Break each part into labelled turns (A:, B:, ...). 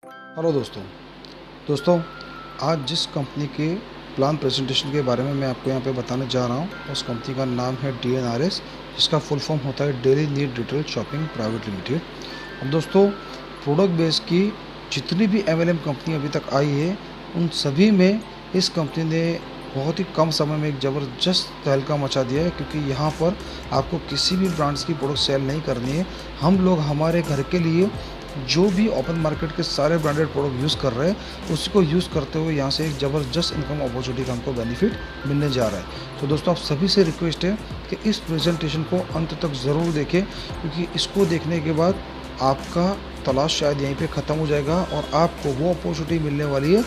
A: Hello दोस्तों। दोस्तों, आज जिस कंपनी के प्लान प्रेजेंटेशन के बारे में मैं आपको यहाँ पे बताने जा रहा हूँ, उस कंपनी का नाम है DNRS, जिसका फुल फॉर्म होता है daily need retail shopping private limited. अब दोस्तों, प्रोडक्ट बेस की जितनी भी MLM कंपनी अभी तक आई है, उन सभी में इस कंपनी ने बहुत ही कम समय में एक ज़बरदस्त तहलका मचा दिया है, क्योंकि यहाँ पर आपको किसी भी ब्रांड्स की प्रोडक्ट सेल नहीं करनी है। हम लोग हमारे घर के लिए जो भी ओपन मार्केट के सारे ब्रांडेड प्रोडक्ट यूज़ कर रहे हैं, उसको यूज़ करते हुए यहाँ से एक ज़बरदस्त इनकम अपॉर्चुनिटी का हमको बेनिफिट मिलने जा रहा है। तो दोस्तों, आप सभी से रिक्वेस्ट है कि इस प्रेजेंटेशन को अंत तक ज़रूर देखें, क्योंकि इसको देखने के बाद आपका तलाश शायद यहीं पे ख़त्म हो जाएगा और आपको वो अपॉर्चुनिटी मिलने वाली है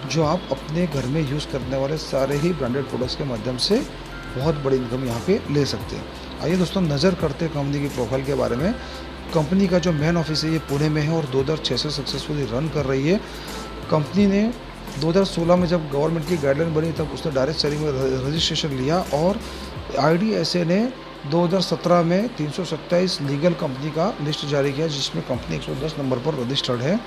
A: जो आप अपने घर में यूज़ करने वाले सारे ही ब्रांडेड प्रोडक्ट्स के माध्यम से बहुत बड़ी इनकम यहाँ पे ले सकते हैं। आइए दोस्तों, नज़र करते हैं कंपनी की प्रोफाइल के बारे में। कंपनी का जो मेन ऑफिस है ये पुणे में है और 2006 से सक्सेसफुली रन कर रही है। कंपनी ने 2016 में जब गवर्नमेंट की गाइडलाइन बनी, तब उसने डायरेक्ट सेलिंग में रजिस्ट्रेशन लिया और IDSA ने 2017 में 327 लीगल कंपनी का लिस्ट जारी किया, जिसमें कंपनी 110 नंबर पर रजिस्टर्ड है।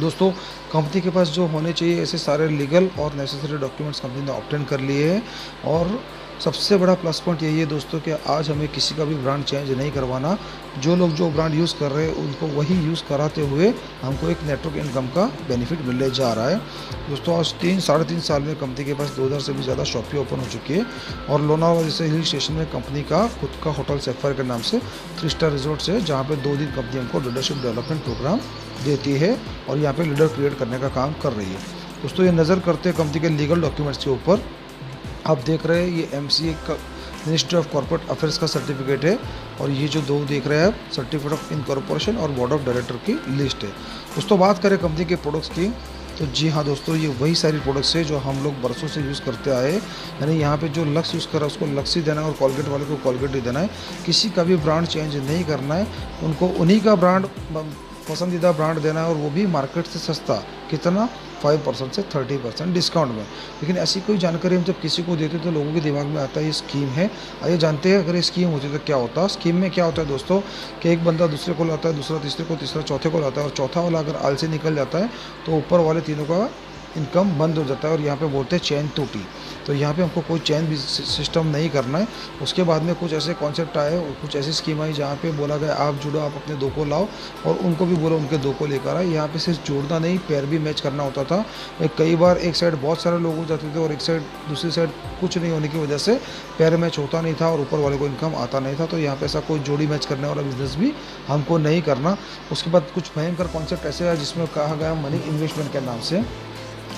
A: दोस्तों, कंपनी के पास जो होने चाहिए ऐसे सारे लीगल और नेसेसरी डॉक्यूमेंट्स कंपनी ने ऑब्टेन कर लिए हैं। और सबसे बड़ा प्लस पॉइंट यही है दोस्तों कि आज हमें किसी का भी ब्रांड चेंज नहीं करवाना। जो लोग जो ब्रांड यूज़ कर रहे हैं उनको वही यूज़ कराते हुए हमको एक नेटवर्क इनकम का बेनिफिट मिलने जा रहा है। दोस्तों, आज 3-3.5 साल में कंपनी के पास 2000 से भी ज़्यादा शॉपें ओपन हो चुकी है और लोनावाला जैसे हिल स्टेशन में कंपनी का खुद का होटल सैफायर के नाम से 3 स्टार रिजॉर्ट्स है, जहाँ पर 2 दिन कंपनी हमको लीडरशिप डेवलपमेंट प्रोग्राम देती है और यहाँ पे लीडर क्रिएट करने का काम कर रही है। दोस्तों, ये नज़र करते हैं कंपनी के लीगल डॉक्यूमेंट्स के ऊपर। आप देख रहे हैं ये MCA का मिनिस्ट्री ऑफ कॉर्पोरेट अफेयर्स का सर्टिफिकेट है और ये जो दो देख रहे हैं आप, सर्टिफिकेट ऑफ इनकॉर्पोरेशन और बोर्ड ऑफ डायरेक्टर की लिस्ट है। दोस्तों, बात करें कंपनी के प्रोडक्ट्स की, तो जी हाँ दोस्तों, ये वही सारी प्रोडक्ट्स है जो हम लोग बरसों से यूज़ करते आए। यानी यहाँ पे जो लक्स यूज़ कर रहा है उसको लक्स ही देना है और कॉलगेट वाले को कॉलगेट ही देना है। किसी का भी ब्रांड चेंज नहीं करना है, उनको उन्हीं का ब्रांड पसंदीदा ब्रांड देना है और वो भी मार्केट से सस्ता। कितना? 5% से 30% डिस्काउंट में। लेकिन ऐसी कोई जानकारी हम जब किसी को देते तो लोगों के दिमाग में आता है ये स्कीम है। आइए जानते हैं अगर ये स्कीम होती तो क्या होता। स्कीम में क्या होता है दोस्तों कि एक बंदा दूसरे को लाता है, दूसरा तीसरे को, तीसरा चौथे को लाता है और चौथा वाला अगर आलसी निकल जाता है तो ऊपर वाले तीनों का इनकम बंद हो जाता है और यहाँ पे बोलते हैं चैन टूटी। तो यहाँ पे हमको कोई चैन भी सिस्टम नहीं करना है। उसके बाद में कुछ ऐसे कॉन्सेप्ट आए और कुछ ऐसी स्कीम आई जहाँ पे बोला गया आप जुड़ो, आप अपने दो को लाओ और उनको भी बोलो उनके दो को लेकर आए। यहाँ पे सिर्फ जोड़ना नहीं, पैर भी मैच करना होता था। कई बार एक साइड बहुत सारे लोग हो जाते थे और एक साइड दूसरी साइड कुछ नहीं होने की वजह से पैर मैच होता नहीं था और ऊपर वाले को इनकम आता नहीं था। तो यहाँ पे ऐसा कोई जोड़ी मैच करने वाला बिजनेस भी हमको नहीं करना। उसके बाद कुछ भयंकर कॉन्सेप्ट ऐसे है जिसमें कहा गया मनी इन्वेस्टमेंट के नाम से।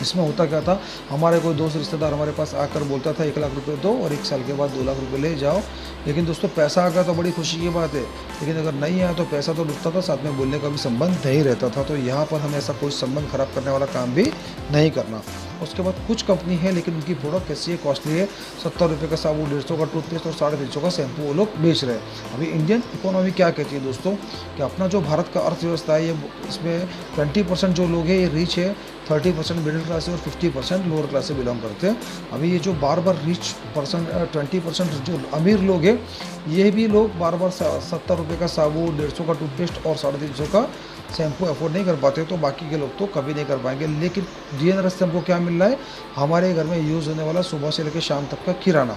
A: इसमें होता क्या था, हमारे कोई दोस्त रिश्तेदार हमारे पास आकर बोलता था 1 लाख रुपए दो और 1 साल के बाद 2 लाख रुपए ले जाओ। लेकिन दोस्तों, पैसा आ गया तो बड़ी खुशी की बात है, लेकिन अगर नहीं आया तो पैसा तो लुटता था, साथ में बोलने का भी संबंध नहीं रहता था। तो यहाँ पर हमें ऐसा कोई संबंध खराब करने वाला काम भी नहीं करना। उसके बाद कुछ कंपनी है लेकिन उनकी प्रोडक्ट कैसी है, कॉस्टली है। 70 रुपये का साबुन, 150 का टूथपेस्ट और 350 का शैम्पू वो लोग बेच रहे हैं। अभी इंडियन इकोनॉमी क्या कहती है दोस्तों कि अपना जो भारत का अर्थव्यवस्था है, ये इसमें 20% जो लोग हैं ये रिच है, 30% मिडिल क्लास है और 50% लोअर क्लास से बिलोंग करते हैं। अभी ये जो बार बार रिच परसेंट 20% जो अमीर लोग हैं, ये भी लोग बार बार 70 रुपये का साबुन, 150 का टूथपेस्ट और 350 का शैम्पू अफोर्ड नहीं कर पाते। तो बाकी के लोग तो कभी नहीं कर पाएंगे। लेकिन DNRS से हमको क्या मिल रहा है, हमारे घर में यूज़ होने वाला सुबह से लेकर शाम तक का किराना।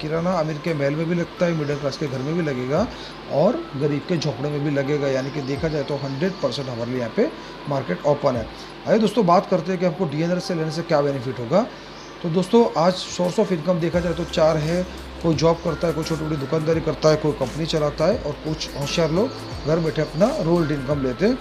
A: किराना अमीर के महल में भी लगता है, मिडिल क्लास के घर में भी लगेगा और गरीब के झोपड़े में भी लगेगा। यानी कि देखा जाए तो 100% हमारे लिए यहाँ पे मार्केट ओपन है। आइए दोस्तों, बात करते हैं कि हमको DNRS से लेने से क्या बेनिफिट होगा। तो दोस्तों, आज सोर्स ऑफ इनकम देखा जाए तो 4 है। कोई जॉब करता है, कोई छोटी मोटी दुकानदारी करता है, कोई कंपनी चलाता है और कुछ होशियार लोग घर बैठे अपना रोल्ड इनकम लेते हैं।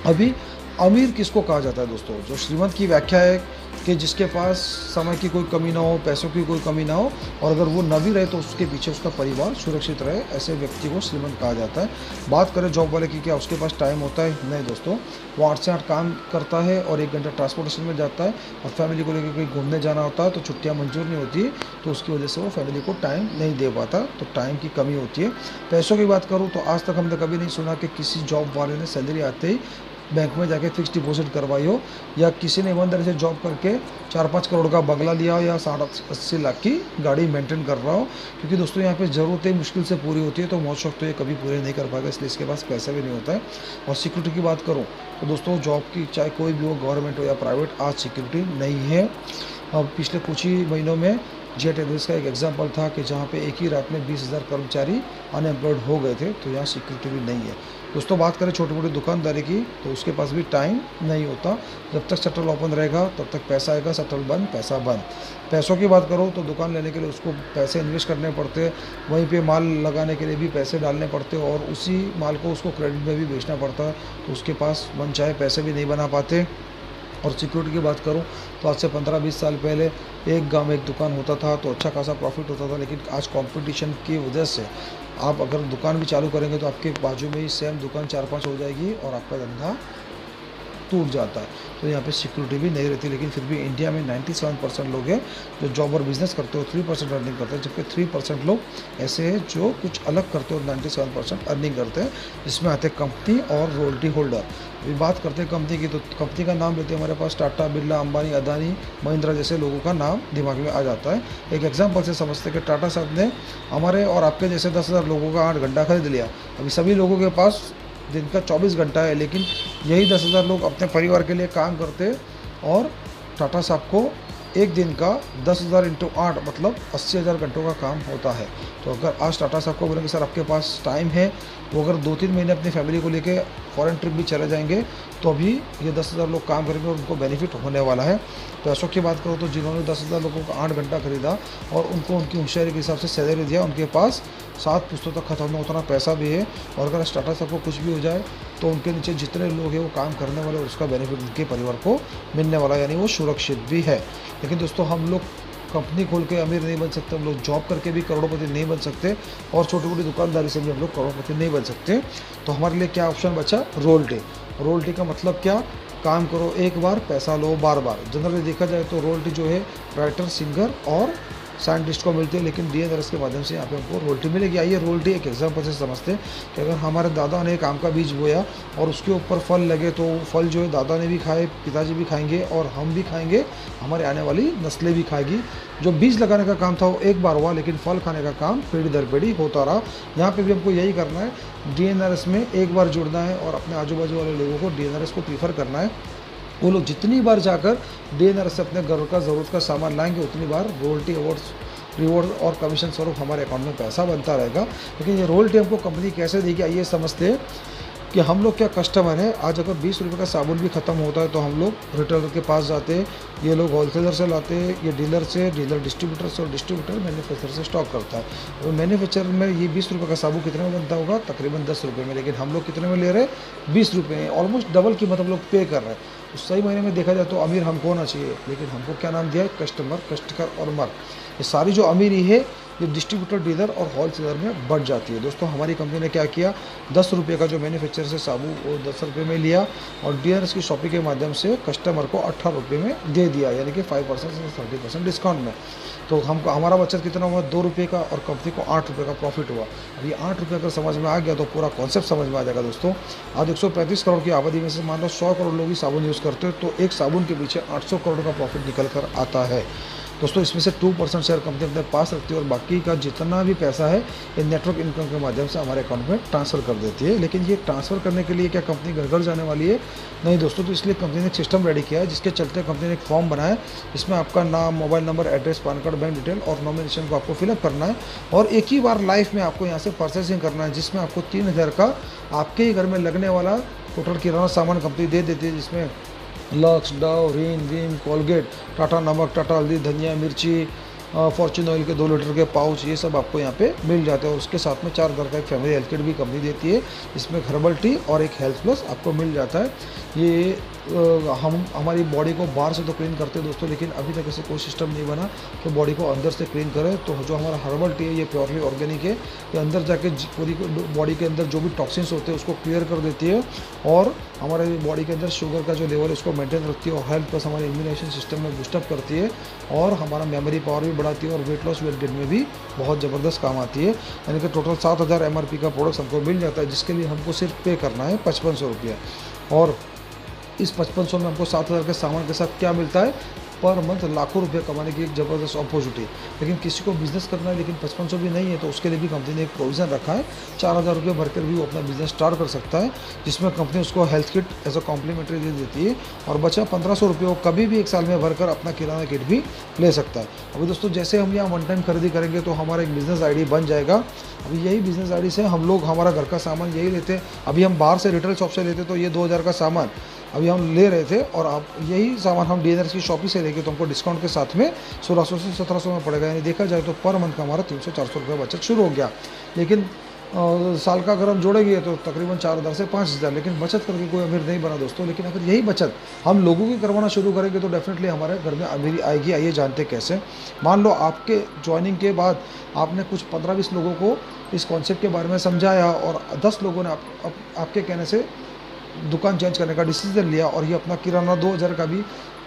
A: अभी अमीर किसको कहा जाता है दोस्तों? जो श्रीमंत की व्याख्या है कि जिसके पास समय की कोई कमी ना हो, पैसों की कोई कमी ना हो और अगर वो न भी रहे तो उसके पीछे उसका परिवार सुरक्षित रहे, ऐसे व्यक्ति को श्रीमंत कहा जाता है। बात करें जॉब वाले की, क्या उसके पास टाइम होता है? नहीं दोस्तों, वो 8 से 8 काम करता है और 1 घंटा ट्रांसपोर्टेशन में जाता है और फैमिली को लेकर कहीं घूमने जाना होता है तो छुट्टियाँ मंजूर नहीं होती है, तो उसकी वजह से वो फैमिली को टाइम नहीं दे पाता। तो टाइम की कमी होती है। पैसों की बात करूँ तो आज तक हमने कभी नहीं सुना कि किसी जॉब वाले ने सैलरी आते ही बैंक में जाके फिक्स डिपॉजिट करवाई हो, या किसी ने ईमानदारी से जॉब करके 4-5 करोड़ का बंगला लिया हो, या 60-80 लाख की गाड़ी मेंटेन कर रहा हो। क्योंकि दोस्तों यहाँ पे ज़रूरतें मुश्किल से पूरी होती है, तो मौज शौक तो ये कभी पूरे नहीं कर पाएगा, इसलिए इसके पास पैसा भी नहीं होता है। और सिक्योरिटी की बात करूँ तो दोस्तों जॉब की, चाहे कोई भी हो, गवर्नमेंट हो या प्राइवेट, आज सिक्योरिटी नहीं है। अब पिछले कुछ ही महीनों में जेट एयरवेज का एक एग्जांपल था कि जहाँ पे एक ही रात में 20,000 कर्मचारी अनएम्प्लॉयड हो गए थे, तो यहाँ सिक्योरिटी भी नहीं है। दोस्तों बात करें छोटी मोटी दुकानदारी की, तो उसके पास भी टाइम नहीं होता। जब तक शटर ओपन रहेगा तब तक पैसा आएगा, शटर बंद पैसा बंद। पैसों की बात करो तो दुकान लेने के लिए उसको पैसे इन्वेस्ट करने पड़ते हैं, वहीं पे माल लगाने के लिए भी पैसे डालने पड़ते हैं, और उसी माल को उसको क्रेडिट में भी बेचना पड़ता है, तो उसके पास मन चाहे पैसे भी नहीं बना पाते। और सिक्योरिटी की बात करूं तो आज से 15-20 साल पहले एक गांव में एक दुकान होता था तो अच्छा खासा प्रॉफिट होता था, लेकिन आज कंपटीशन की वजह से आप अगर दुकान भी चालू करेंगे तो आपके बाजू में ही सेम दुकान 4-5 हो जाएगी और आपका धंधा टूट जाता है। तो यहाँ पे सिक्योरिटी भी नहीं रहती, लेकिन फिर भी इंडिया में 97% लोग हैं जो जॉब और बिजनेस करते हो, 3% अर्निंग करते हैं, जबकि 3% लोग ऐसे हैं जो कुछ अलग करते हो, 97% अर्निंग करते हैं, जिसमें आते हैं कंपनी और रॉयल्टी होल्डर। अभी बात करते हैं कंपनी की, तो कंपनी का नाम लेते हैं हमारे पास टाटा, बिरला, अंबानी, अदानी, महिंद्रा जैसे लोगों का नाम दिमाग में आ जाता है। एक एग्जाम्पल से समझते हैं कि टाटा साहब ने हमारे और आपके जैसे 10,000 लोगों का 8 घंटा खरीद लिया। अभी सभी लोगों के पास दिन का 24 घंटा है, लेकिन यही 10,000 लोग अपने परिवार के लिए काम करते, और टाटा साहब को एक दिन का 10,000 × 8 मतलब 80,000 घंटों का काम होता है। तो अगर आज टाटा साहब को बोलेंगे सर आपके पास टाइम है, वो अगर 2-3 महीने अपनी फैमिली को लेके फॉरेन ट्रिप भी चले जाएंगे, तो अभी ये 10,000 लोग काम करेंगे और उनको बेनिफिट होने वाला है। पैसों की बात करो तो जिन्होंने 10,000 लोगों का 8 घंटा खरीदा और उनको उनकी होशियारी के हिसाब से सैलरी दिया, उनके पास 7 पुश्तों तक खत्म होना उतना पैसा भी है। और अगर टाटा साहब को कुछ भी हो जाए तो उनके नीचे जितने लोग हैं वो काम करने वाले, और उसका बेनिफिट उनके परिवार को मिलने वाला, यानी वो सुरक्षित भी है। लेकिन दोस्तों हम लोग कंपनी खोल के अमीर नहीं बन सकते, हम लोग जॉब करके भी करोड़पति नहीं बन सकते, और छोटी मोटी दुकानदारी से भी हम लोग करोड़पति नहीं बन सकते। तो हमारे लिए क्या ऑप्शन बचा? रॉयल्टी। रॉयल्टी का मतलब क्या? काम करो एक बार, पैसा लो बार बार। जनरली देखा जाए तो रॉयल्टी जो है राइटर, सिंगर और साइंटिस्ट को मिलती है, लेकिन डीएनआरएस के माध्यम से यहाँ पे हमको रॉयल्टी मिलेगी। आइए रॉयल्टी एक एग्जाम्पल से समझते हैं कि अगर हमारे दादा ने एक आम का बीज बोया और उसके ऊपर फल लगे, तो फल जो है दादा ने भी खाए, पिताजी भी खाएंगे और हम भी खाएंगे, हमारे आने वाली नस्लें भी खाएगी। जो बीज लगाने का काम था वो एक बार हुआ, लेकिन फल खाने का काम पीढ़ी दर पीढ़ी होता रहा। यहाँ पे भी हमको यही करना है, डीएनआरएस में एक बार जुड़ना है और अपने आजू बाजू वाले लोगों को डीएनआरएस को प्रीफर करना है। वो लोग जितनी बार जाकर डीएनआरएस से अपने घर का ज़रूरत का सामान लाएंगे, उतनी बार रॉयल्टी रिवॉर्ड और कमीशन स्वरूप हमारे अकाउंट में पैसा बनता रहेगा। लेकिन ये रॉयल्टी हमको कंपनी कैसे देगी, आइए समझते हैं कि हम लोग क्या कस्टमर है। आज अगर 20 रुपये का साबुन भी ख़त्म होता है तो हम लोग रिटेलर के पास जाते हैं, ये लोग होलसेलर से लाते हैं, ये डीलर से, डीलर डिस्ट्रीब्यूटर से, और डिस्ट्रीब्यूटर मैन्युफैक्चरर से स्टॉक करता है। और मैन्युफैक्चरर में ये 20 रुपये का साबुन कितने में बनता होगा? तकरीबन 10 रुपये में, लेकिन हम लोग कितने में ले रहे हैं? 20 रुपये में। ऑलमोस्ट डबल कीमत हम लोग पे कर रहे हैं। तो सही महीने में देखा जाए तो अमीर हमको होना चाहिए, लेकिन हमको क्या नाम दिया है? कस्टमर, कस्टकर और मर। ये सारी जो अमीरी है ये डिस्ट्रीब्यूटर, डीलर और होलसेलर में बढ़ जाती है। दोस्तों हमारी कंपनी ने क्या किया, 10 रुपये का जो मैन्युफैक्चरर से साबुन वो 10 रुपये में लिया, और डीलर्स की शॉपिंग के माध्यम से कस्टमर को 18 रुपये में दे दिया, यानी कि 5% से 30% डिस्काउंट में। तो हमको हमारा बचत कितना हुआ? 2 रुपये का, और कंपनी को 8 रुपये का प्रॉफिट हुआ। अब ये 8 रुपये अगर समझ में आ गया तो पूरा कॉन्सेप्ट समझ में आ जाएगा। दोस्तों आज 135 करोड़ की आबादी में से मान लो 100 करोड़ लोग ही साबुन यूज़ करते हो, तो एक साबुन के पीछे 800 करोड़ का प्रॉफिट निकल कर आता है। दोस्तों इसमें से 2% शेयर कंपनी अपने पास रखती है, और बाकी का जितना भी पैसा है ये नेटवर्क इनकम के माध्यम से हमारे अकाउंट में ट्रांसफ़र कर देती है। लेकिन ये ट्रांसफ़र करने के लिए क्या कंपनी घर घर जाने वाली है? नहीं दोस्तों। तो इसलिए कंपनी ने एक सिस्टम रेडी किया है, जिसके चलते कंपनी ने एक फॉर्म बनाया है, जिसमें आपका नाम, mobile number, address, pan card, bank detail और नॉमिनेशन को आपको फिलअप करना है, और एक ही बार लाइफ में आपको यहाँ से परचेसिंग करना है, जिसमें आपको 3,000 का आपके ही घर में लगने वाला टोटल किराना सामान कंपनी दे देती है, जिसमें लक्स, डव, रिन, विम, कोलगेट, टाटा नमक, टाटा हल्दी, धनिया, मिर्ची, फॉर्चून ऑयल के 2 लीटर के पाउच, ये सब आपको यहाँ पे मिल जाते हैं। और उसके साथ में 4 घर का एक फैमिली हेल्थ किट भी कंपनी देती है, जिसमें हर्बल टी और एक हेल्थ प्लस आपको मिल जाता है। ये हम हमारी बॉडी को बाहर से तो क्लीन करते हैं दोस्तों, लेकिन अभी तक ऐसे कोई सिस्टम नहीं बना कि बॉडी को अंदर से क्लीन करें। तो जो हमारा हर्बल टी है ये प्योरली ऑर्गेनिक है, ये अंदर जाके पूरी बॉडी के अंदर जो भी टॉक्सिन्स होते हैं उसको क्लियर कर देती है, और हमारे बॉडी के अंदर शुगर का जो लेवल है उसको मेंटेन रखती है, और हेल्थ प्लस हमारे इम्यूनाइजेशन सिस्टम में बूस्टअप करती है, और हमारा मेमोरी पावर भी बढ़ाती है, और वेट लॉस, वेट गेन में भी बहुत ज़बरदस्त काम आती है। यानी कि टोटल 7,000 MRP का प्रोडक्ट हमको मिल जाता है, जिसके लिए हमको सिर्फ पे करना है 5500 रुपया। और इस 5500 में हमको 7000 के सामान के साथ क्या मिलता है, पर मंथ लाखों रुपए कमाने की एक ज़बरदस्त अपॉर्चुनिटी। लेकिन किसी को बिज़नेस करना है लेकिन 5500 भी नहीं है, तो उसके लिए भी कंपनी ने एक प्रोविज़न रखा है, 4000 रुपये भरकर भी वो अपना बिज़नेस स्टार्ट कर सकता है, जिसमें कंपनी उसको health kit as a complimentary दे देती है, और बचा 1500 रुपये वो कभी भी एक साल में भरकर अपना किराना किट भी ले सकता है। अभी दोस्तों जैसे हम यहाँ वन टाइम खरीदी करेंगे तो हमारा एक बिज़नेस आईडी बन जाएगा। अभी यही बिज़नेस आईडी से हम लोग हमारा घर का सामान यही लेते हैं। अभी हम बाहर से रिटेल शॉप से लेते तो ये 2000 का सामान अभी हम ले रहे थे, और अब यही सामान हम डीएनआरएस की शॉप ही से लेके तो हमको डिस्काउंट के साथ में 1600 से 1700 में पड़ेगा। यानी देखा जाए तो पर मंथ का हमारा 300-400 रुपये बचत शुरू हो गया। लेकिन साल का अगर हम जोड़ेंगे तो तकरीबन 4000 से 5000, लेकिन बचत करके कोई अमीर नहीं बना दोस्तों। लेकिन अगर यही बचत हम लोगों की करवाना शुरू करेंगे तो डेफिनेटली हमारे घर में अमीरी आएगी। आइए जानते कैसे। मान लो आपके ज्वाइनिंग के बाद आपने कुछ 15-20 लोगों को इस कॉन्सेप्ट के बारे में समझाया, और 10 लोगों ने आपके कहने से दुकान चेंज करने का डिसीजन लिया, और ये अपना किराना 2000 का भी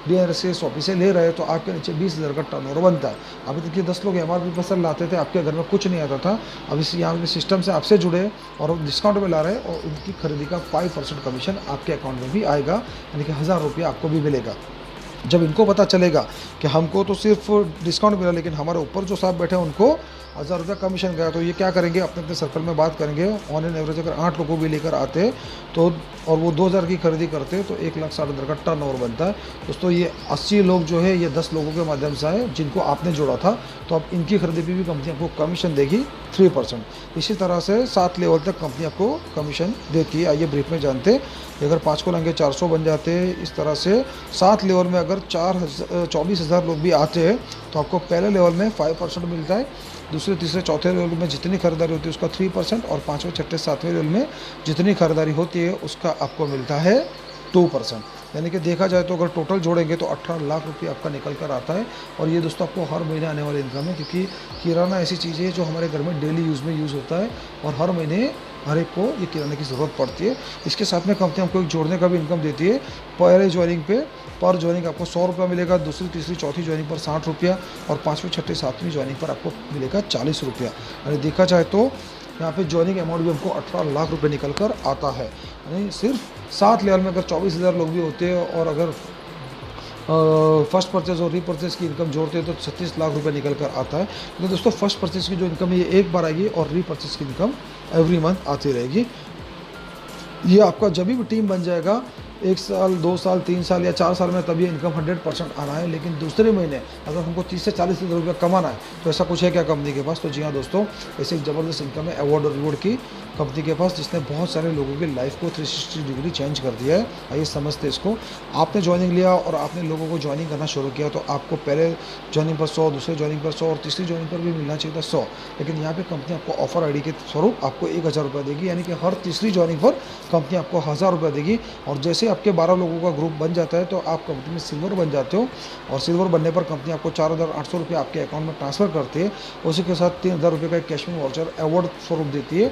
A: डीएनआरएस से शॉपी से ले रहे हैं, तो आपके नीचे 20000 का टर्नओवर बनता है। अभी तक ये 10 लोग एमआरपी पर सर लाते थे, आपके घर में कुछ नहीं आता था। अब इस यहाँ के सिस्टम से आपसे जुड़े और डिस्काउंट में ला रहे हैं, और उनकी खरीदी का 5% कमीशन आपके अकाउंट में भी आएगा, यानी कि 1000 रुपये आपको भी मिलेगा। जब इनको पता चलेगा कि हमको तो सिर्फ डिस्काउंट मिला, लेकिन हमारे ऊपर जो साहब बैठे हैं उनको 1000 रुपये कमीशन गया, तो ये क्या करेंगे, अपने अपने सर्कल में बात करेंगे। ऑन एन एवरेज अगर 8 लोगों भी लेकर आते तो, और वो 2000 की खरीदी करते तो 1,60,000 का टर्नओवर बनता है। दोस्तों ये 80 लोग जो है ये 10 लोगों के माध्यम से आए जिनको आपने जोड़ा था, तो अब इनकी खरीदी पे भी कंपनी आपको कमीशन देगी 3%। इसी तरह से 7 लेवल तक कंपनी आपको कमीशन देती है। आइए ब्रीफ में जानते। अगर 5 को लेंगे 400 बन जाते हैं। इस तरह से 7 लेवल में अगर 24,000 लोग भी आते हैं तो आपको पहले लेवल में 5% मिलता है, दूसरे तीसरे चौथे लेवल में जितनी खरीदारी होती है उसका 3%, और 5वें छठे 7वें लेवल में जितनी खरीदारी होती है उसका आपको मिलता है 2%। यानी कि देखा जाए तो अगर टोटल जोड़ेंगे तो 18 लाख रुपये आपका निकल कर आता है। और ये दोस्तों आपको हर महीने आने वाली इनकम है, क्योंकि किराना ऐसी चीज़ है जो हमारे घर में डेली यूज़ में यूज़ होता है, और हर महीने हर एक को ये किराने की ज़रूरत पड़ती है। इसके साथ में कंपनी आपको एक जोड़ने का भी इनकम देती है। पहले ज्वाइनिंग पे पर ज्वाइनिंग आपको 100 रुपया मिलेगा, दूसरी तीसरी चौथी ज्वाइनिंग पर 60 रुपया, और 5वीं छठी 7वीं ज्वाइनिंग पर आपको मिलेगा 40 रुपया। यानी देखा जाए तो यहाँ पे ज्वाइनिंग अमाउंट भी हमको 18 लाख रुपए निकल कर आता है। यानी सिर्फ 7 लेवल में अगर 24,000 लोग भी होते हैं, और अगर फर्स्ट परचेज और रीपरचेज की इनकम जोड़ते हैं तो 36 लाख रुपए निकल कर आता है। तो दोस्तों फर्स्ट परचेज की जो इनकम है ये एक बार आएगी, और रीपरचेज की इनकम एवरी मंथ आती रहेगी। ये आपका जब भी टीम बन जाएगा 1 साल 2 साल 3 साल या 4 साल में, तब ये इनकम 100% आना है। लेकिन दूसरे महीने अगर हमको 30 से 40 हज़ार रुपये कमाना है तो ऐसा कुछ है क्या कंपनी के पास? तो जी हाँ दोस्तों, ऐसे एक ज़बरदस्त इनकम है अवार्ड और रिवॉर्ड की कंपनी के पास, जिसने बहुत सारे लोगों की लाइफ को 360 डिग्री चेंज कर दिया है। आइए समझते इसको। आपने ज्वाइनिंग लिया और आपने लोगों को ज्वाइनिंग करना शुरू किया, तो आपको पहले ज्वाइनिंग पर 100, दूसरे ज्वाइनिंग पर 100 और तीसरी ज्वाइनिंग पर भी मिलना चाहिए था 100। लेकिन यहाँ पे कंपनी आपको ऑफर आईडी के स्वरूप आपको 1000 रुपये देगी, यानी कि हर तीसरी ज्वाइनिंग पर कंपनी आपको 1000 रुपये देगी। और जैसे आपके 12 लोगों का ग्रुप बन जाता है तो आप कंपनी में सिल्वर बन जाते हो, और सिल्वर बनने पर कंपनी आपको 4800 रुपये आपके अकाउंट में ट्रांसफ़र करती है। उसी के साथ 3000 रुपये का कैश में वाउचर अवार्ड स्वरूप देती है,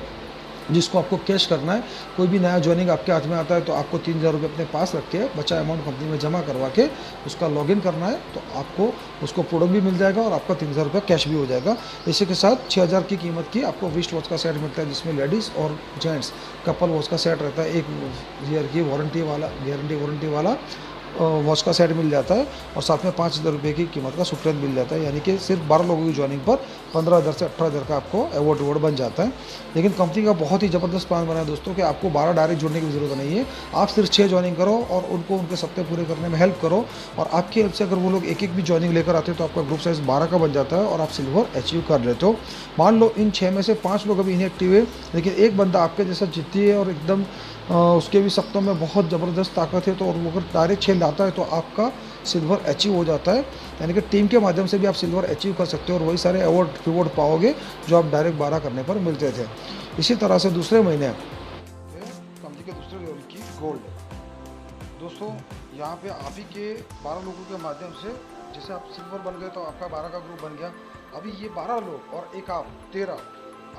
A: जिसको आपको कैश करना है। कोई भी नया ज्वाइनिंग आपके हाथ में आता है तो आपको 3000 रुपये अपने पास रख के बचा अमाउंट कंपनी में जमा करवा के उसका लॉगिन करना है, तो आपको उसको प्रोडक्ट भी मिल जाएगा और आपका 3000 रुपये कैश भी हो जाएगा। इसी के साथ 6000 की कीमत की आपको रिस्ट वॉच का सेट मिलता है, जिसमें लेडीज़ और जेंट्स कपल वॉच का सेट रहता है। 1 ईयर की गारंटी वाला वॉच का सेट मिल जाता है, और साथ में 5000 रुपये की कीमत का सुप्रेंट मिल जाता है। यानी कि सिर्फ 12 लोगों की ज्वाइनिंग पर 15000 से 18000 का आपको अवार्ड बन जाता है। लेकिन कंपनी का बहुत ही ज़बरदस्त प्लान बना है दोस्तों कि आपको 12 डायरेक्ट जुड़ने की ज़रूरत नहीं है। आप सिर्फ 6 ज्वाइनिंग करो और उनको उनके सप्ताह पूरे करने में हेल्प करो, और आपकी हेल्प से अगर वो लोग एक भी ज्वाइनिंग लेकर आते हैं तो आपका ग्रुप साइज़ 12 का बन जाता है और आप सिल्वर अचीव कर लेते हो। मान लो इन 6 में से 5 लोग अभी इनएक्टिव है, लेकिन एक बंदा आपके जैसा जिद्दी है और एकदम उसके भी सप्तों में बहुत ज़बरदस्त ताकत है, तो और वो अगर डायरेक्ट 6 लाता है तो आपका सिल्वर अचीव हो जाता है। यानी कि टीम के माध्यम से भी आप सिल्वर अचीव कर सकते हो, और वही सारे अवार्ड रिवॉर्ड पाओगे जो आप डायरेक्ट 12 करने पर मिलते थे। इसी तरह से दूसरे महीने कंपनी के दूसरे लेवल की गोल्ड दोस्तों, यहाँ पे आप ही के 12 लोगों के माध्यम से जैसे आप सिल्वर बन गए तो आपका 12 का ग्रुप बन गया। अभी ये 12 लोग और एक आप 13,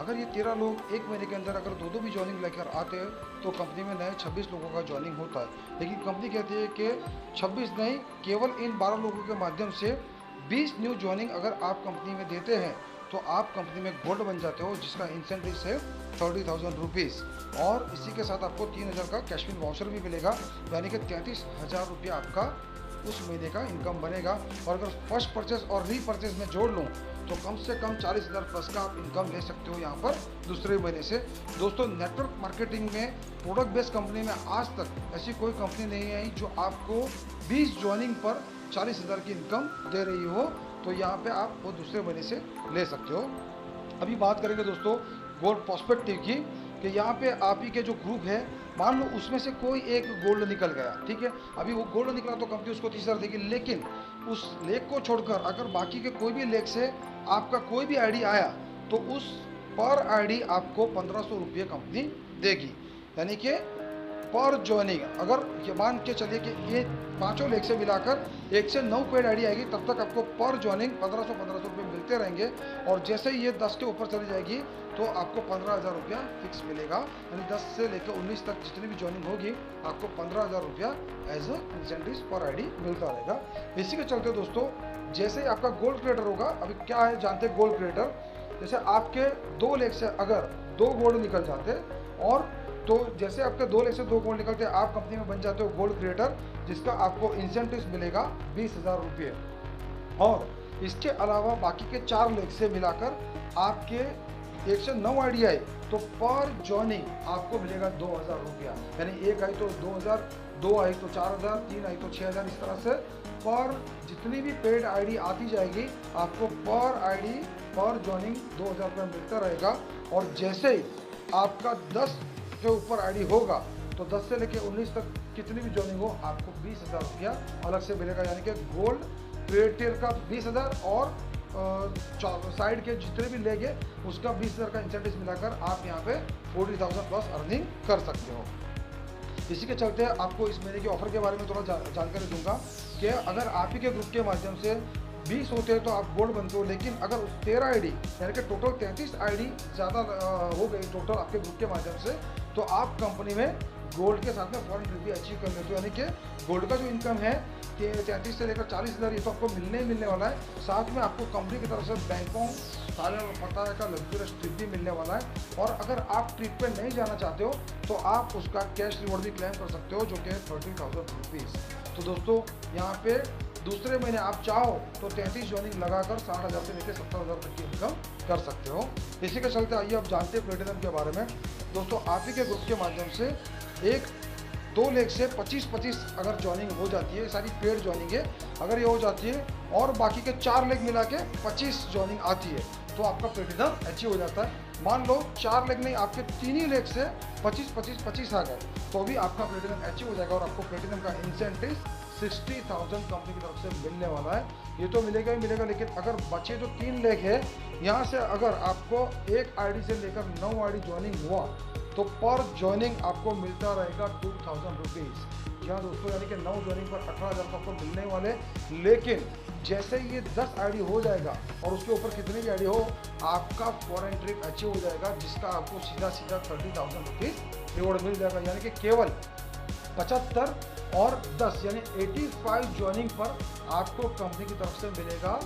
A: अगर ये 13 लोग एक महीने के अंदर अगर दो भी ज्वाइनिंग लेकर आते हैं तो कंपनी में नए 26 लोगों का ज्वाइनिंग होता है। लेकिन कंपनी कहती है कि 26 नहीं, केवल इन 12 लोगों के माध्यम से 20 न्यू ज्वाइनिंग अगर आप कंपनी में देते हैं तो आप कंपनी में गोल्ड बन जाते हो, जिसका इंसेंटिव है 30,000 रुपीज़। और इसी के साथ आपको 3,000 का कैशपिन वाउचर भी मिलेगा, यानी कि 33,000 रुपया आपका उस महीने का इनकम बनेगा। और अगर फर्स्ट परचेज और रीपरचेज में जोड़ लूँ तो कम से कम 40,000 प्लस का आप इनकम ले सकते हो यहाँ पर दूसरे महीने से। दोस्तों, नेटवर्क मार्केटिंग में प्रोडक्ट बेस्ड कंपनी में आज तक ऐसी कोई कंपनी नहीं आई जो आपको 20 ज्वाइनिंग पर 40,000 की इनकम दे रही हो। तो यहाँ पे आप वो दूसरे महीने से ले सकते हो। अभी बात करेंगे दोस्तों गोल्ड प्रोस्पेक्टिव की, कि यहाँ पे आप ही के जो ग्रुप है, मान लो उसमें से कोई एक गोल्ड निकल गया, ठीक है, अभी वो गोल्ड निकला तो कंपनी उसको 30,000 देगी, लेकिन उस लेख को छोड़कर अगर बाकी के कोई भी लेख से आपका कोई भी आईडी आया तो उस पर आईडी आपको 1,500 रुपये कंपनी देगी। यानी कि पर ज्वाइनिंग, अगर ये मान के चलिए कि ये पांचों लेख से मिलाकर 1 से 9 पेड आईडी आएगी, तब तक आपको पर ज्वाइनिंग 1,500 रुपये मिलते रहेंगे। और जैसे ही ये 10 के ऊपर चली जाएगी तो आपको 15,000 रुपया फिक्स मिलेगा। यानी 10 से लेकर 19 तक जितनी भी ज्वाइनिंग होगी आपको 15,000 रुपया एज अ इंसेंटिव पर आईडी मिलता रहेगा। इसी के चलते दोस्तों, जैसे ही आपका गोल्ड क्रिएटर होगा, अभी क्या है जानते हैं गोल्ड क्रिएटर, जैसे आपके 2 लेख से अगर 2 गोल्ड निकल जाते, और तो जैसे आपके 2 लेख से 2 गोल्ड निकलते, आप कंपनी में बन जाते हो गोल्ड क्रिएटर, जिसका आपको इंसेंटिव मिलेगा 20,000 रुपये। और इसके अलावा बाकी के 4 लेख से मिलाकर आपके 1 से 9 आईडी आए तो पर ज्वाइनिंग आपको मिलेगा 2,000 रुपया। यानी 1 आई तो 2,000, 2 आई तो 4,000, 3 आई तो 6,000, इस तरह से पर जितनी भी पेड आईडी आती जाएगी आपको पर आईडी पर ज्वाइनिंग 2,000 रुपये मिलता रहेगा। और जैसे ही आपका 10 के ऊपर आईडी होगा तो 10 से लेकर 19 तक कितनी भी ज्वाइनिंग हो आपको 20,000 रुपया अलग से मिलेगा। यानी कि गोल्ड क्रिएटर का 20,000 और साइड के जितने भी लेंगे उसका 20,000 का इंसेंटिव मिलाकर आप यहाँ पे 40,000 प्लस अर्निंग कर सकते हो। इसी के चलते आपको इस महीने के ऑफर के बारे में थोड़ा जानकारी दूंगा कि अगर आप ही के ग्रुप के माध्यम से 20 होते हैं तो आप गोल्ड बनते हो, लेकिन अगर 13 आईडी यानी कि टोटल 33 आईडी ज़्यादा हो गई टोटल आपके ग्रुप के माध्यम से, तो आप कंपनी में गोल्ड के साथ में फॉरेन ट्रिप भी अचीव कर लेते हो। यानी कि गोल्ड का जो इनकम है कि 33 से लेकर 40,000 ये तो आपको मिलने वाला है। साथ में आपको कंपनी की तरफ से बैंकों पता का लग्जरियस ट्रिप भी मिलने वाला है। और अगर आप ट्रिप पे नहीं जाना चाहते हो तो आप उसका कैश रिवॉर्ड भी क्लेम कर सकते हो, जो कि है 30,000 रुपीज़। तो दोस्तों, यहाँ पे दूसरे महीने आप चाहो तो 33 ज्वाइनिंग लगाकर 60,000 से लेकर 70,000 तक की इनकम कर सकते हो। इसी के चलते आइए अब जानते हैं प्लेटिनम के बारे में। दोस्तों, आप ही के ग्रुप के माध्यम से 2 लेख से 25-25 अगर ज्वाइनिंग हो जाती है, सारी पेड ज्वाइनिंग है, अगर ये हो जाती है और बाकी के 4 लेख मिला के 25 ज्वाइनिंग आती है तो आपका प्लेटिनम अचीव हो जाता है। मान लो 4 लेख नहीं, आपके 3 ही लेख से 25-25-25 आ गए तो भी आपका प्लेटिनम अचीव हो जाएगा। और आपको प्लेटिनम का इंसेंटिव 60,000 कंपनी की तरफ से मिलने वाला है। ये तो मिलेगा ही मिलेगा, लेकिन अगर बचे जो 3 लेख है, यहाँ से अगर आपको 1 आईडी से लेकर 9 आईडी ज्वाइनिंग हुआ तो पर ज्वाइनिंग आपको मिलता रहेगा 2,000 रुपीज़। यहाँ दोस्तों, यानी कि 9 ज्वाइनिंग पर 18,000 आपको मिलने वाले। लेकिन जैसे ये 10 आईडी हो जाएगा और उसके ऊपर कितनी भी आईडी हो, आपका फॉरेन ट्रिप अचीव हो जाएगा, जिसका आपको सीधा 30,000 रुपीज़ रिवॉर्ड मिल जाएगा। यानी कि केवल 75 और 10 यानी 85 ज्वाइनिंग पर आपको कंपनी की तरफ से मिलेगा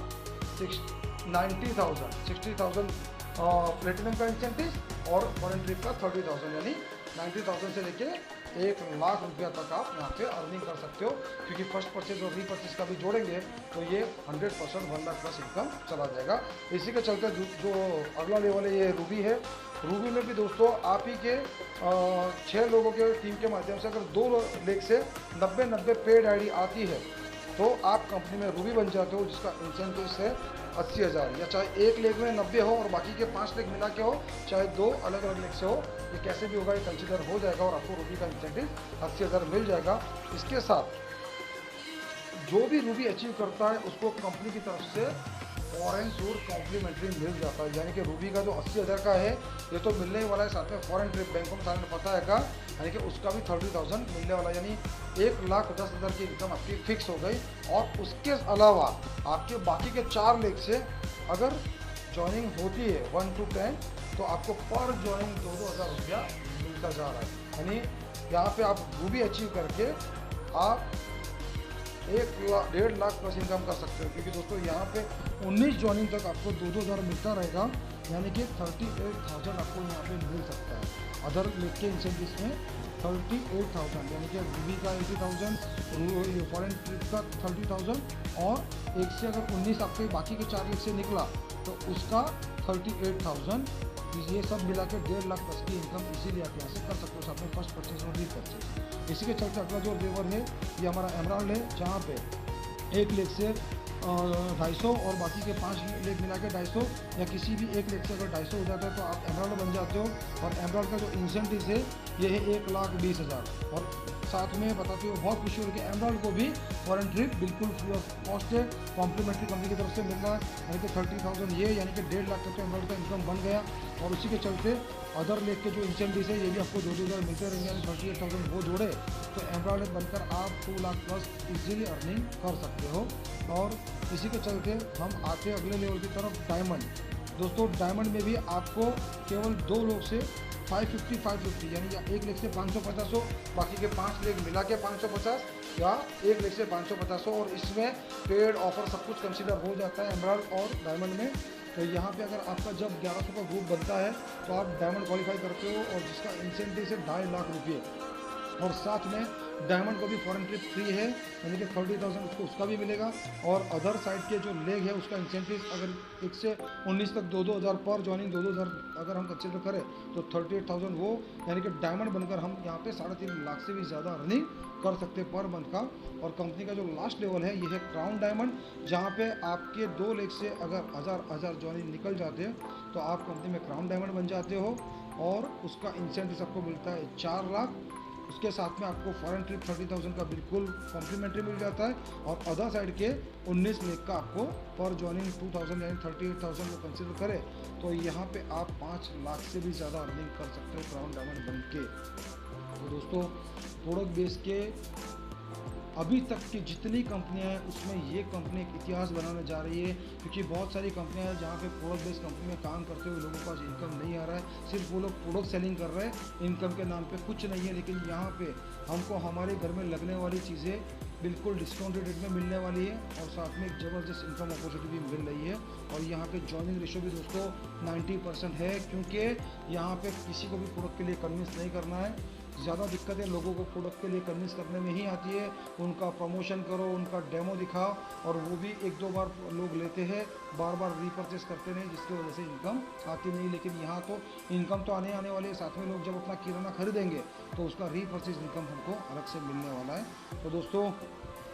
A: 60,000 प्लेटिनम का इंसेंटिव और फॉरेन ट्रिप का 30,000, यानी 90,000 से लेके 1,00,000 रुपया तक आप यहाँ पे अर्निंग कर सकते हो। क्योंकि फर्स्ट परचेज और रीपरचेज का भी जोड़ेंगे तो ये 100% 1 लाख प्लस इनकम चला जाएगा। इसी के चलते जो अगला लेवल है ये रूबी है। रूबी में भी दोस्तों आप ही के 6 लोगों के टीम के माध्यम से अगर 2 लेख से 90 पेड आईडी आती है तो आप कंपनी में रूबी बन जाते हो, जिसका इंसेंटिव है 80,000। या चाहे 1 लेख में 90 हो और बाकी के 5 लेख मिला के हो, चाहे 2 अलग अलग लेख से हो, ये कैसे भी होगा ये कंसिडर हो जाएगा और आपको रूबी का इंसेंटिव 80,000 मिल जाएगा। इसके साथ जो भी रूबी अचीव करता है उसको कंपनी की तरफ से फॉरेन टूर कॉम्प्लीमेंट्री मिल जाता है। यानी कि रूबी का जो 80,000 का है ये तो मिलने ही वाला है, साथ में फॉरेन ट्रिप बैंकों में सारे में पता है का, यानी कि उसका भी 30,000 मिलने वाला है। यानी 1,10,000 की इनकम आपकी फिक्स हो गई। और उसके अलावा आपके बाकी के 4 लेख से अगर ज्वाइनिंग होती है 1 to 10 तो आपको पर ज्वाइनिंग 2,000 रुपया मिलता जा रहा है। यानी यहाँ पे आप रूबी अचीव करके आप 1 लाख प्लस इनकम कर सकते हो, क्योंकि दोस्तों यहाँ पे 19 ज्वाइनिंग तक आपको 2-2 हज़ार मिलता रहेगा, यानी कि 38,000 आपको यहाँ पे मिल सकता है। अदर लेग के इंसेंटिव में 38,000, यानी कि वीवी का 80,000, फॉरेन ट्रिप का 30,000, और एक से अगर 19 आपके बाकी के 4 लेग से निकला तो उसका 38,000। ये सब मिला के 1.5 लाख प्लस की इनकम इजीली आप यहाँ से कर सकते हो, साथ में फर्स्ट परचेज और री परचेज। इसी के चलते अगला जो लेवल है ये हमारा एमराल्ड है, जहाँ पे 1 लेग से 250 और बाकी के 5 लेग मिला के 250, या किसी भी 1 लेग से अगर 250 हो जाता है तो आप एमराल्ड बन जाते हो। और एमराल्ड का जो इंसेंटिव है ये है 1,20,000। और साथ में बताते हो बहुत खुशी हो रही है, एमराल्ड को भी फॉरेन ट्रिप बिल्कुल फ्री ऑफ कॉस्ट है, कॉम्प्लीमेंट्री कंपनी की तरफ से मिल रहा है, यानी कि 30,000 ये, यानी कि 1.5 लाख तक तो एमराल्ड का इनकम बन गया। और उसी के चलते अदर लेग के जो इंसेंटिव है ये भी आपको 2-2 हज़ार मिलते रहेंगे, यानी 38,000 वो जोड़े तो एमराल्ड बनकर आप 2 लाख प्लस इजीली अर्निंग कर सकते हो। और इसी के चलते हम आते हैं अगले लेवल की तरफ, डायमंड। दोस्तों डायमंड में भी आपको केवल 2 लोग से 550, यानी 1 लेग से 550 हो, बाकी के 5 लेग मिला के 550, या 1 लेग से 550 हो। और इसमें पेड ऑफर सब कुछ कंसीडर हो जाता है एमराल्ड और डायमंड में। तो यहाँ पे अगर आपका जब 1100 का ग्रुप बनता है तो आप डायमंड क्वालिफाई करते हो, और जिसका इंसेंटिव है 2.5 लाख रुपये। और साथ में डायमंड को भी फॉरेन ट्रिप फ्री है, यानी कि 30,000 उसको उसका भी मिलेगा। और अदर साइड के जो लेग है उसका इंसेंटिव अगर 1 से 19 तक 2-2 हज़ार पर ज्वाइनिंग, 2-2 हज़ार अगर हम कंसिडर करें तो 38,000 वो, यानी कि डायमंड बनकर हम यहाँ पे 3.5 लाख से भी ज़्यादा अर्निंग कर सकते हैं पर मंथ का। और कंपनी का जो लास्ट लेवल है ये है क्राउन डायमंड, जहाँ पे आपके 2 लेग से अगर हज़ार ज्वाइनिंग निकल जाते हैं तो आप कंपनी में क्राउन डायमंड बन जाते हो, और उसका इंसेंटिव आपको मिलता है 4 लाख। उसके साथ में आपको फॉरेन ट्रिप 30,000 का बिल्कुल कॉम्प्लीमेंट्री मिल जाता है, और अदर साइड के 19 लेग का आपको पर ज्वाइनिंग 2,000 यानी 38,000 को कंसिडर करें तो यहाँ पे आप 5 लाख से भी ज़्यादा अर्निंग कर सकते हैं क्राउन डायमंड बन के। तो दोस्तों प्रोडक्ट बेस के अभी तक की जितनी कंपनियां हैं उसमें ये कंपनी एक इतिहास बनाने जा रही है, क्योंकि बहुत सारी कंपनियां हैं जहाँ पे प्रोडक्ट बेस्ड कंपनी में काम करते हुए लोगों के पास इनकम नहीं आ रहा है, सिर्फ वो लोग प्रोडक्ट सेलिंग कर रहे हैं, इनकम के नाम पे कुछ नहीं है। लेकिन यहाँ पे हमको हमारे घर में लगने वाली चीज़ें बिल्कुल डिस्काउंटेड रेट में मिलने वाली है, और साथ में एक ज़बरदस्त इनकम अपॉर्चुनिटी भी मिल रही है। और यहाँ पे जॉइनिंग रेशो भी दोस्तों 90% है, क्योंकि यहाँ पे किसी को भी प्रोडक्ट के लिए कन्विंस नहीं करना है। ज़्यादा दिक्कतें लोगों को प्रोडक्ट के लिए कन्विंस करने में ही आती है, उनका प्रमोशन करो, उनका डेमो दिखाओ, और वो भी 1-2 बार लोग लेते हैं, बार बार रीपरचेस करते नहीं, जिसकी वजह से इनकम आती नहीं। लेकिन यहाँ तो इनकम तो आने वाली है, साथ में लोग जब अपना किराना खरीदेंगे तो उसका रीपरचेज इनकम हमको अलग से मिलने वाला है। तो दोस्तों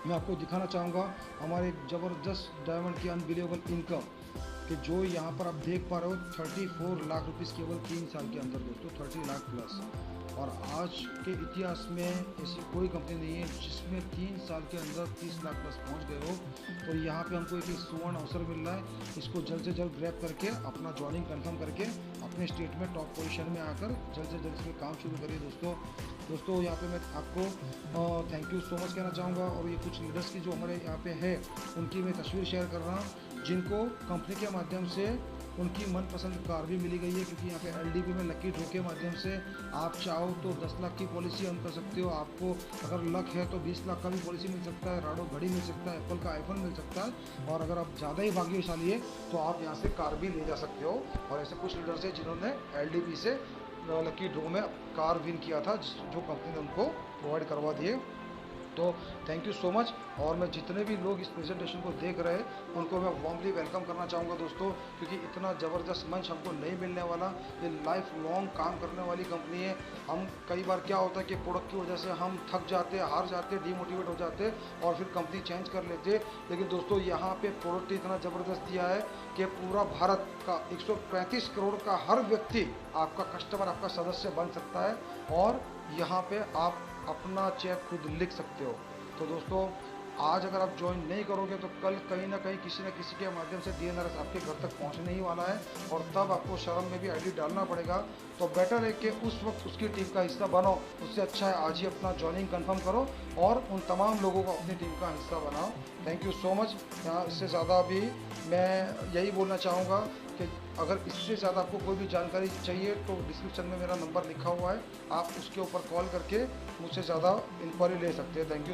A: मैं आपको दिखाना चाहूँगा हमारे एक ज़बरदस्त डायमंड की अनबिलीवेबल इनकम, कि जो यहाँ पर आप देख पा रहे हो 34 लाख रुपीज़ केवल 3 साल के अंदर दोस्तों, 30 लाख प्लस। और आज के इतिहास में ऐसी कोई कंपनी नहीं है जिसमें 3 साल के अंदर 30 लाख प्लस पहुंच गए हो। तो यहाँ पे हमको एक सुवर्ण अवसर मिल रहा है, इसको जल्द से जल्द ग्रैब करके अपना ज्वाइनिंग कंफर्म करके अपने स्टेट में टॉप पोजीशन में आकर जल्द से जल्द इसमें काम शुरू करिए दोस्तों। यहाँ पे मैं आपको थैंक यू सो मच कहना चाहूँगा। और ये कुछ लीडर्स की जो हमारे यहाँ पे है उनकी मैं तस्वीर शेयर कर रहा हूँ, जिनको कंपनी के माध्यम से उनकी मनपसंद कार भी मिली गई है, क्योंकि यहाँ पे एलडीपी में लकी ड्रॉ के माध्यम से आप चाहो तो 10 लाख की पॉलिसी हम कर सकते हो। आपको अगर लक है तो 20 लाख का भी पॉलिसी मिल सकता है, राडो घड़ी मिल सकता है, एप्पल का आईफोन मिल सकता है, और अगर आप ज़्यादा ही भाग्यशाली है तो आप यहाँ से कार भी ले जा सकते हो। और ऐसे कुछ लीडर्स हैं जिन्होंने एलडीपी से लकी ड्रॉ में कार विन किया था, जो कंपनी ने उनको प्रोवाइड करवा दिए। तो थैंक यू सो मच। और मैं जितने भी लोग इस प्रेजेंटेशन को देख रहे हैं उनको मैं वार्मली वेलकम करना चाहूँगा दोस्तों, क्योंकि इतना ज़बरदस्त मंच हमको नहीं मिलने वाला। ये लाइफ लॉन्ग काम करने वाली कंपनी है। हम कई बार क्या होता है कि प्रोडक्ट की वजह से हम थक जाते, हार जाते, डिमोटिवेट हो जाते और फिर कंपनी चेंज कर लेते। लेकिन दोस्तों यहाँ पे प्रोडक्ट इतना ज़बरदस्त दिया है कि पूरा भारत का 135 करोड़ का हर व्यक्ति आपका कस्टमर, आपका सदस्य बन सकता है, और यहाँ पे आप अपना चेक खुद लिख सकते हो। तो दोस्तों आज अगर आप ज्वाइन नहीं करोगे तो कल कहीं ना कहीं किसी न किसी के माध्यम से DNRS आपके घर तक पहुंचने ही वाला है, और तब आपको शर्म में भी आईडी डालना पड़ेगा। तो बेटर है कि उस वक्त उसकी टीम का हिस्सा बनो, उससे अच्छा है आज ही अपना ज्वाइनिंग कंफर्म करो और उन तमाम लोगों को अपनी टीम का हिस्सा बनाओ। Thank you so much. यहाँ इससे ज़्यादा भी मैं यही बोलना चाहूँगा कि अगर इससे ज़्यादा आपको कोई भी जानकारी चाहिए तो डिस्क्रिप्शन में मेरा नंबर लिखा हुआ है, आप उसके ऊपर कॉल करके मुझसे ज़्यादा इंक्वायरी ले सकते हैं। Thank you.